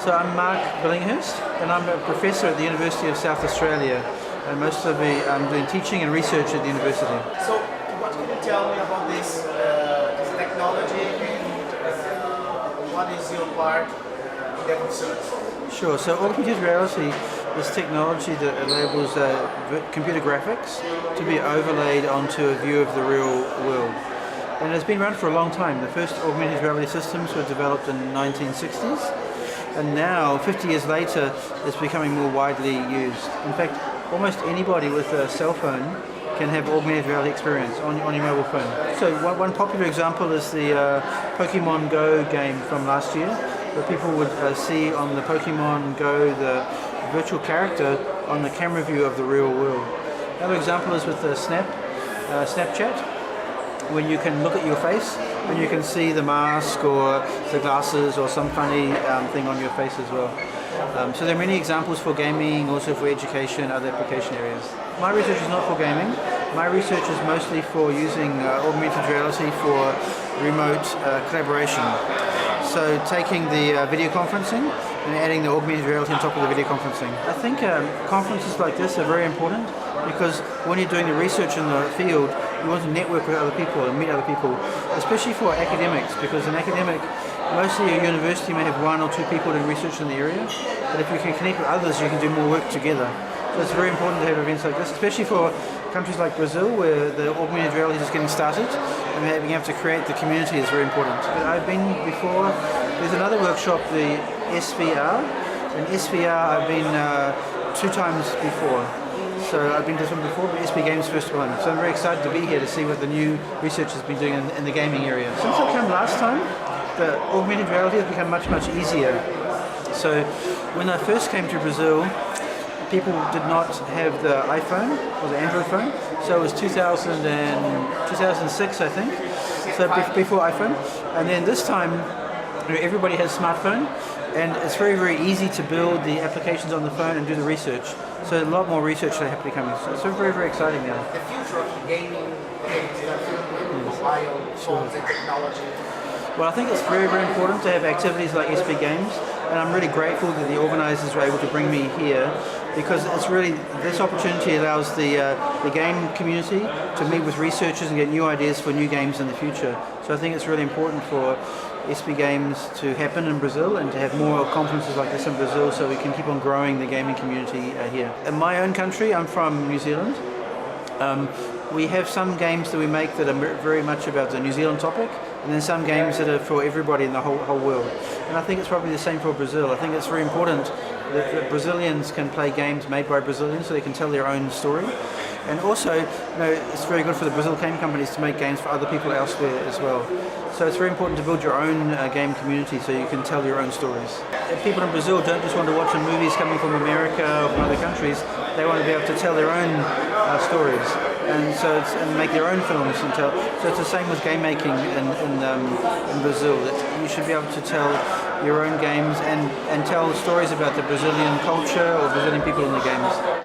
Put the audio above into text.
So I'm Mark Billinghurst, and I'm a professor at the University of South Australia, and most of I'm doing teaching and research at the university. So what can you tell me about this technology, and what is your part in the research? Sure, so augmented reality is technology that enables computer graphics to be overlaid onto a view of the real world. And it's been around for a long time. The first augmented reality systems were developed in the 1960s, and now, 50 years later, it's becoming more widely used. In fact, almost anybody with a cell phone can have augmented reality experience on your mobile phone. So one popular example is the Pokemon Go game from last year, where people would see on the Pokemon Go the virtual character on the camera view of the real world. Another example is with the Snapchat, when you can look at your face and you can see the mask or the glasses or some funny thing on your face as well. So there are many examples for gaming, also for education, other application areas. My research is not for gaming. My research is mostly for using augmented reality for remote collaboration. So taking the video conferencing and adding the augmented reality on top of the video conferencing. I think conferences like this are very important because when you're doing the research in the field, you want to network with other people and meet other people, especially for academics, because an academic, mostly a university may have one or two people doing research in the area, but if you can connect with others, you can do more work together. So it's very important to have events like this, especially for countries like Brazil, where the augmented reality is getting started, and being able to create the community is very important. But I've been before, there's another workshop, the SVR, and SVR I've been 2 times before. So I've been to this one before, but SBGames first one. So I'm very excited to be here to see what the new research has been doing in the gaming area. Since I came last time, the augmented reality has become much, much easier. So when I first came to Brazil, people did not have the iPhone or the Android phone. So it was 2006, I think. So before iPhone. And then this time, everybody has a smartphone. And it's very, very easy to build the applications on the phone and do the research. So a lot more research that have to come in. So it's very, very exciting now. The future of gaming, mobile phones and technology. Well, I think it's very, very important to have activities like SBGames, and I'm really grateful that the organisers were able to bring me here, because it's really, this opportunity allows the game community to meet with researchers and get new ideas for new games in the future. So I think it's really important for SBGames to happen in Brazil and to have more conferences like this in Brazil so we can keep on growing the gaming community here. In my own country, I'm from New Zealand. We have some games that we make that are very much about the New Zealand topic, and then some games that are for everybody in the whole world. And I think it's probably the same for Brazil. I think it's very important that Brazilians can play games made by Brazilians so they can tell their own story. And also, it's very good for the Brazil game companies to make games for other people elsewhere as well. So it's very important to build your own game community so you can tell your own stories. If people in Brazil don't just want to watch movies coming from America or from other countries, they want to be able to tell their own stories. And so and make their own films and tell. So it's the same with game making in Brazil, that you should be able to tell your own games and tell stories about the Brazilian culture or Brazilian people in the games.